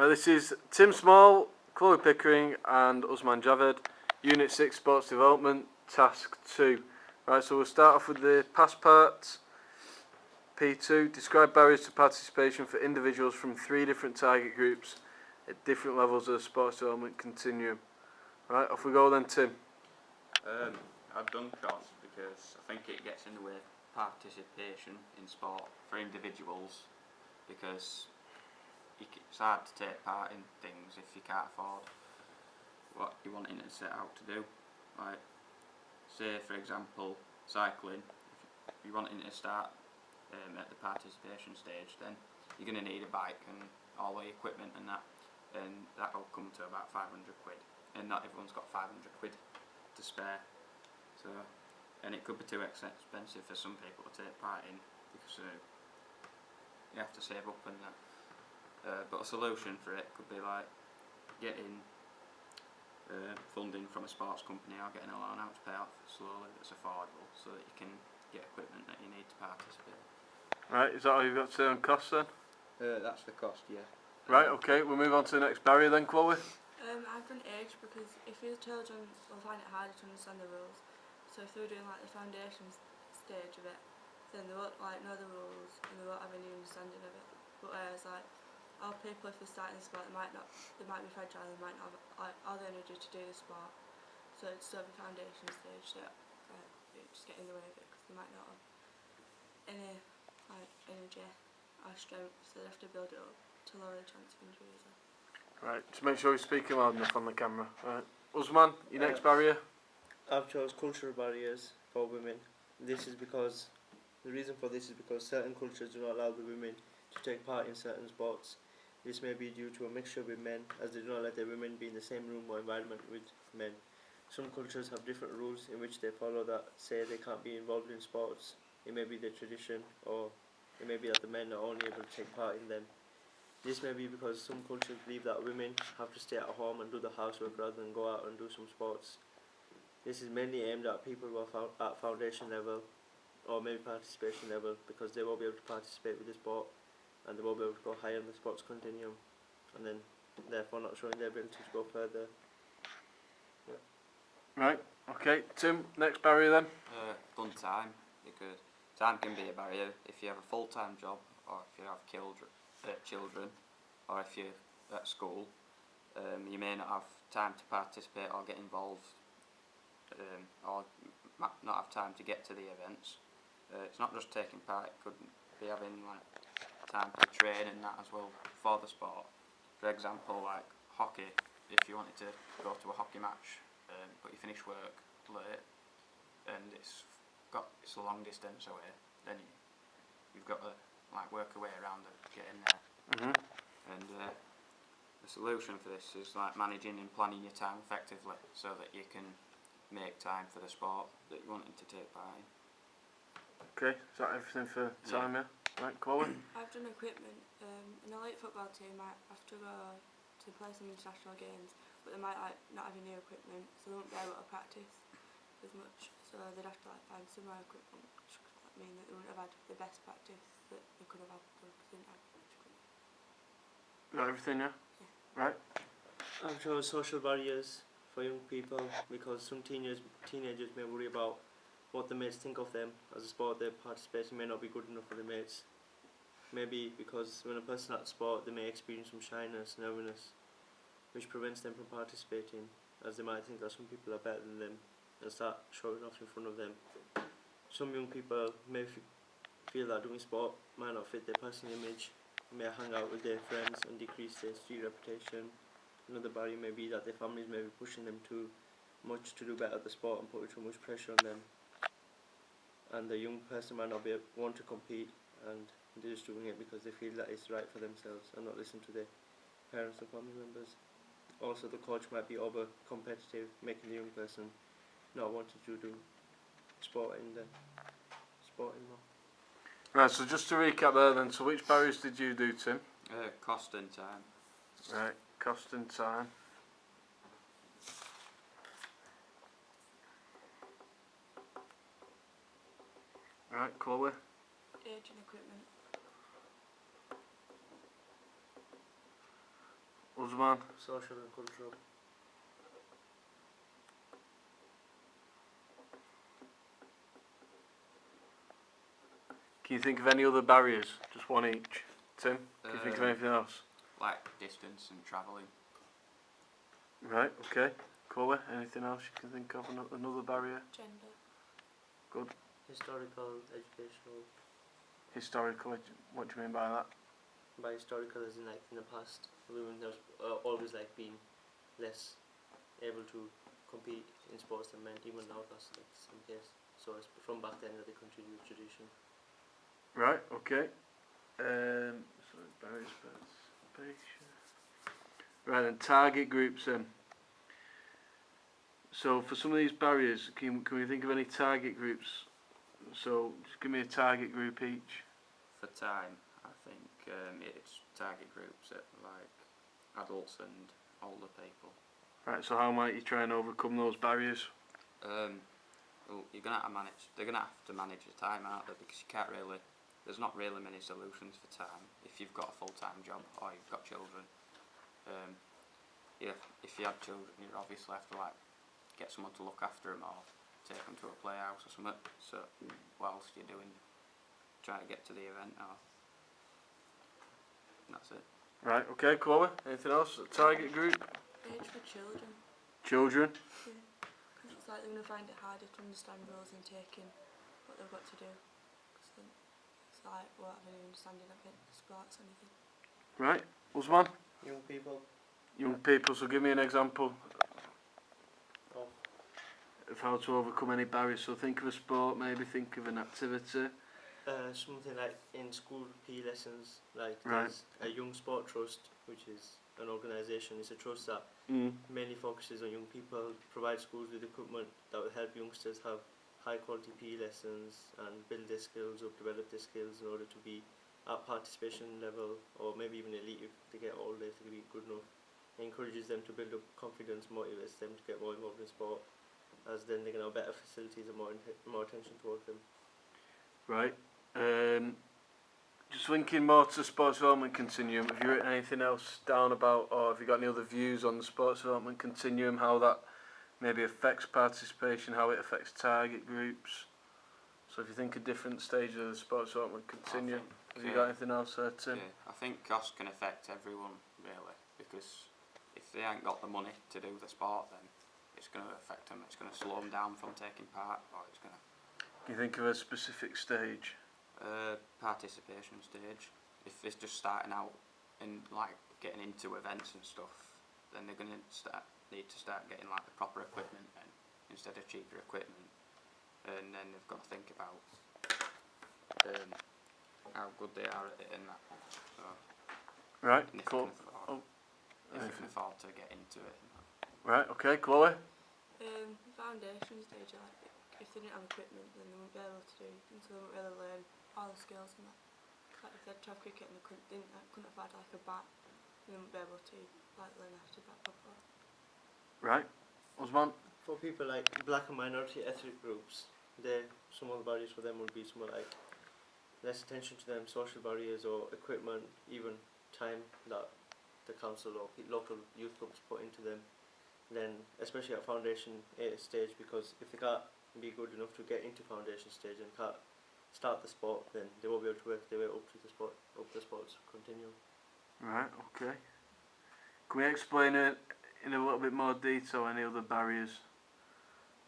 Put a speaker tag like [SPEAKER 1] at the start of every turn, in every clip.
[SPEAKER 1] This is Tim Small, Chloe Pickering and Usman Javed, Unit 6 Sports Development, Task 2. Right, so we'll start off with the past parts. P2, describe barriers to participation for individuals from 3 different target groups at different levels of the sports development continuum. Right, off we go then, Tim.
[SPEAKER 2] I've done cost because I think it gets in the way of participation in sport for individuals, because it's hard to take part in things if you can't afford what you're wanting to set out to do. Like, say for example, cycling. If you're wanting to start at the participation stage, then you're going to need a bike and all the equipment and that'll come to about 500 quid, and not everyone's got 500 quid to spare. So, and it could be too expensive for some people to take part in, because you have to save up and that. But a solution for it could be like getting funding from a sports company, or getting a loan out to pay off slowly that's affordable, so that you can get equipment that you need to participate.
[SPEAKER 1] Right, is that all you've got to say on costs then?
[SPEAKER 2] That's the cost, yeah.
[SPEAKER 1] Right, okay, we'll move on to the next barrier then, Chloe.
[SPEAKER 3] I've done age because if your children will find it harder to understand the rules. So if they were doing like the foundation stage of it, then they won't like know the rules and they won't have any understanding of it. But whereas like our people, if they're starting the sport, they might be fragile, they might not have like all the energy to do the sport. So it's still the foundation stage that it just get in the way of it, because they might not have any like energy or strength, so they have to build it up to lower the chance of injuries.
[SPEAKER 1] Right, just make sure you're speaking loud enough on the camera. Right, Usman, your next barrier.
[SPEAKER 4] I've chose cultural barriers for women. The reason for this is because certain cultures do not allow the women to take part in certain sports. This may be due to a mixture with men, as they do not let their women be in the same room or environment with men. Some cultures have different rules in which they follow that say they can't be involved in sports. It may be their tradition, or it may be that the men are only able to take part in them. This may be because some cultures believe that women have to stay at home and do the housework rather than go out and do some sports. This is mainly aimed at people who are at foundation level or maybe participation level, because they won't be able to participate with the sport and they won't be able to go higher in the sports continuum, and then therefore not showing their ability to go further. Yeah.
[SPEAKER 1] Right, okay, Tim, next barrier then.
[SPEAKER 2] Done time, because time can be a barrier if you have a full-time job, or if you have children, or if you're at school. You may not have time to participate or get involved, or not have time to get to the events. It's not just taking part, it could be having like time to train and that as well for the sport. For example, like hockey, if you wanted to go to a hockey match, but you finish work late and it's a long distance away, then you've got to like work a way around it, get in there. And the solution for this is like managing and planning your time effectively, so that you can make time for the sport that you wanted to take part in.
[SPEAKER 1] Okay, is that everything for time, yeah? Right, Chloe?
[SPEAKER 3] I've done equipment. In a late football team, I have to go to play some international games, but they might like not have any new equipment, so they won't be able to practice as much. So they'd have to like find some more equipment, which could mean that they wouldn't have had the best practice that they could have had because they didn't have much equipment.
[SPEAKER 1] Got everything, yeah?
[SPEAKER 3] Yeah.
[SPEAKER 1] Right.
[SPEAKER 4] I've chose social barriers for young people, because some teenagers may worry about what the mates think of them as a sport they're participating may not be good enough for the mates. Maybe because when a person at sport, they may experience some shyness, nervousness, which prevents them from participating, as they might think that some people are better than them and start showing off in front of them. Some young people may feel that doing sport might not fit their personal image, may hang out with their friends and decrease their street reputation. Another barrier may be that their families may be pushing them too much to do better at the sport and putting too much pressure on them. And the young person might not want to compete, and they're just doing it because they feel that it's right for themselves and not listen to their parents and family members. Also, the coach might be over competitive, making the young person not wanting to do sport anymore.
[SPEAKER 1] Right, so just to recap there then, so which barriers did you do, Tim?
[SPEAKER 2] Cost and time.
[SPEAKER 1] Right, cost and time. Right, Chloe?
[SPEAKER 3] Age and equipment.
[SPEAKER 1] Usman?
[SPEAKER 4] Social and cultural.
[SPEAKER 1] Can you think of any other barriers? Just one each. Tim, can you think of anything else?
[SPEAKER 2] Like distance and travelling.
[SPEAKER 1] Right, okay. Chloe, anything else you can think of? Another barrier?
[SPEAKER 3] Gender.
[SPEAKER 4] Historical, educational.
[SPEAKER 1] Historical, what do you mean by that?
[SPEAKER 4] By historical, as in like in the past, women have always like been less able to compete in sports than men, even now that's like some case. So it's from back then that they continue the tradition.
[SPEAKER 1] Right, okay. So barriers, participation. Right, and target groups then. So for some of these barriers, can we think of any target groups? So just give me a target group each.
[SPEAKER 2] For time, I think it's target groups at like adults and older people.
[SPEAKER 1] Right, so how might you try and overcome those barriers?
[SPEAKER 2] Well, you're gonna have to manage. They're gonna have to manage your time, aren't they? Because you can't really. There's not really many solutions for time if you've got a full-time job or you've got children. If you have children, you obviously have to like get someone to look after them or take them to a playhouse or something. So whilst you're trying to get to the event, or and that's it.
[SPEAKER 1] Right, okay, Chloe, anything else? A target group?
[SPEAKER 3] Age for children.
[SPEAKER 1] Children?
[SPEAKER 3] Yeah. Because it's like they're going to find it harder to understand rules and taking what they've got to do. Because it's like, won't have any understanding of it, sports, anything.
[SPEAKER 1] Right, Usman?
[SPEAKER 4] Young people.
[SPEAKER 1] Young people, so give me an example
[SPEAKER 4] Oh.
[SPEAKER 1] of how to overcome any barriers. So think of a sport, maybe think of an activity.
[SPEAKER 4] Something like in school PE lessons, like
[SPEAKER 1] Right.
[SPEAKER 4] there's a young sport trust, which is an organisation. It's a trust that mainly focuses on young people, provide schools with equipment that will help youngsters have high quality PE lessons and build their skills up, develop their skills in order to be at participation level or maybe even elite if they get older, if they be good enough. It encourages them to build up confidence, motivates them to get more involved in sport, as then they're going to have better facilities and more attention towards them.
[SPEAKER 1] Right. Just linking more to the sports development continuum, have you written anything else down about, or have you got any other views on the sports development continuum, how that maybe affects participation, how it affects target groups? So if you think of different stages of the sports development continuum, have you got anything else there, Tim?
[SPEAKER 2] Yeah, I think cost can affect everyone really, because if they ain't got the money to do the sport, then it's going to affect them. It's going to slow them down from taking part, or it's going to.
[SPEAKER 1] Can you think of a specific stage?
[SPEAKER 2] Participation stage. If it's just starting out and like getting into events and stuff, then they're going to need to start getting like the proper equipment then, instead of cheaper equipment, and then they've got to think about how good they are at it and that. So,
[SPEAKER 1] Right,
[SPEAKER 2] and if
[SPEAKER 1] cool.
[SPEAKER 2] they can afford to get into it. And that.
[SPEAKER 1] Right, okay, Chloe?
[SPEAKER 3] Foundation stage, like if they didn't have equipment, then they wouldn't be able to do anything, so they wouldn't really learn all the skills and that. Like if they'd tried cricket and they couldn't have had like a bat, they wouldn't be able to like learn how to do that properly.
[SPEAKER 1] Right, Osman?
[SPEAKER 4] For people like black and minority ethnic groups, some of the barriers for them would be somewhat like less attention to them, social barriers or equipment, even time that the council or local youth groups put into them. Then, especially at foundation stage, because if they can't be good enough to get into foundation stage and can't start the sport, then they won't be able to work their way up to the sport, up the sports continuum.
[SPEAKER 1] Right, okay. Can we explain it in a little bit more detail, any other barriers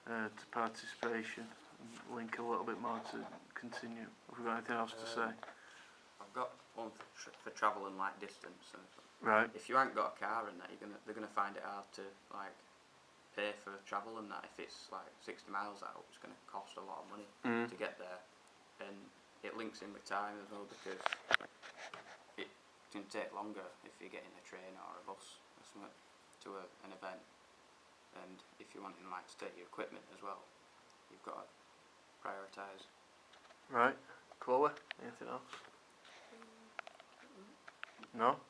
[SPEAKER 1] to participation, and link a little bit more to continue? Have we got anything else to say?
[SPEAKER 2] I've got one for travel and like distance. And
[SPEAKER 1] Right.
[SPEAKER 2] if you ain't got a car and that, they're gonna find it hard to like pay for travel and that. If it's like 60 miles out, it's gonna cost a lot of money to get there, and it links in with time as well, because it can take longer if you're getting a train or a bus or something to an event, and if you're wanting like to take your equipment as well, you've got to prioritise.
[SPEAKER 1] Right. Chloe, anything else? No?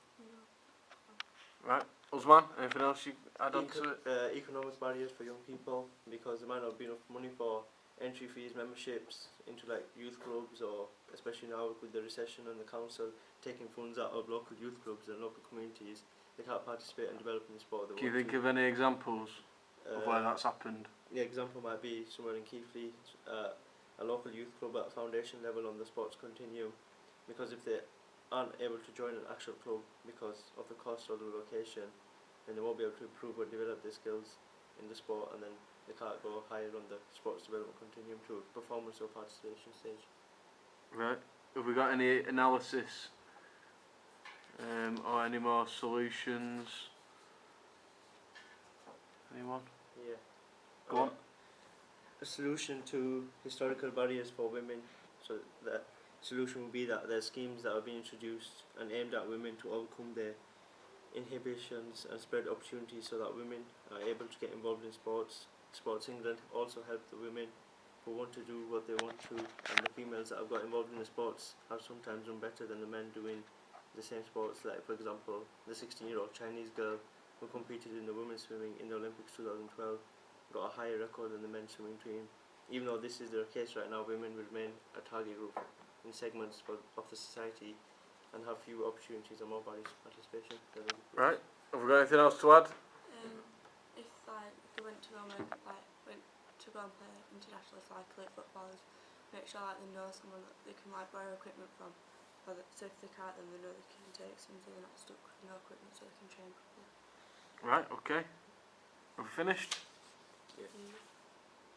[SPEAKER 1] Right. Usman, anything else you add on to it?
[SPEAKER 4] Economic barriers for young people, because there might not be enough money for entry fees, memberships into like youth clubs, or especially now with the recession and the council taking funds out of local youth clubs and local communities, they can't participate and develop in the sport they
[SPEAKER 1] Can you
[SPEAKER 4] want
[SPEAKER 1] think
[SPEAKER 4] to.
[SPEAKER 1] of any examples of where that's happened?
[SPEAKER 4] The example might be somewhere in Keighley, a local youth club at foundation level on the sports continuum, because if they aren't able to join an actual club because of the cost or the location, then they won't be able to improve or develop their skills in the sport, and then they can't go higher on the sports development continuum to a performance or participation stage.
[SPEAKER 1] Right. Have we got any analysis or any more solutions? Anyone?
[SPEAKER 4] Yeah.
[SPEAKER 1] Go on.
[SPEAKER 4] A solution to historical barriers for women. So the solution would be that there are schemes that are being introduced and aimed at women to overcome their inhibitions and spread opportunities so that women are able to get involved in sports. Sports England also help the women who want to do what they want to, and the females that have got involved in the sports have sometimes done better than the men doing the same sports. Like for example, the 16-year-old Chinese girl who competed in the women's swimming in the Olympics 2012 got a higher record than the men's swimming team. Even though this is the case right now, women will remain a target group in segments of the society and have fewer opportunities and more participation.
[SPEAKER 1] Right. Have we got anything else to add?
[SPEAKER 3] If like they went to go and went to go and play internationally, like elite footballers, make sure like they know someone that they can like borrow equipment from, or that, so if they can't, then they know they can take some, so they're not stuck with no equipment, so they can train properly.
[SPEAKER 1] Right. Okay. Have we finished?
[SPEAKER 4] Yeah.
[SPEAKER 3] Yeah.